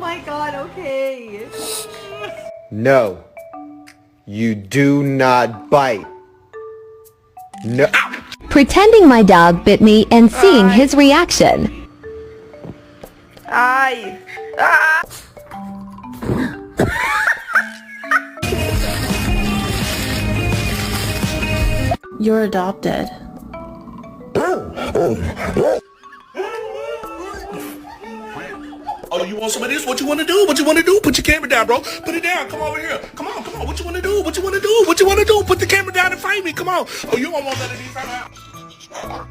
my god, okay. No. You do not bite. No. Pretending my dog bit me and seeing his reaction. Ay. Ah. You're adopted. Oh, you want some of this? What you want to do? What you want to do? Put your camera down, bro. Put it down. Come over here. Come on, come on. What you want to do? What you want to do? What you want to do? Put the camera down and find me. Come on. Oh, you don't want none of these right now.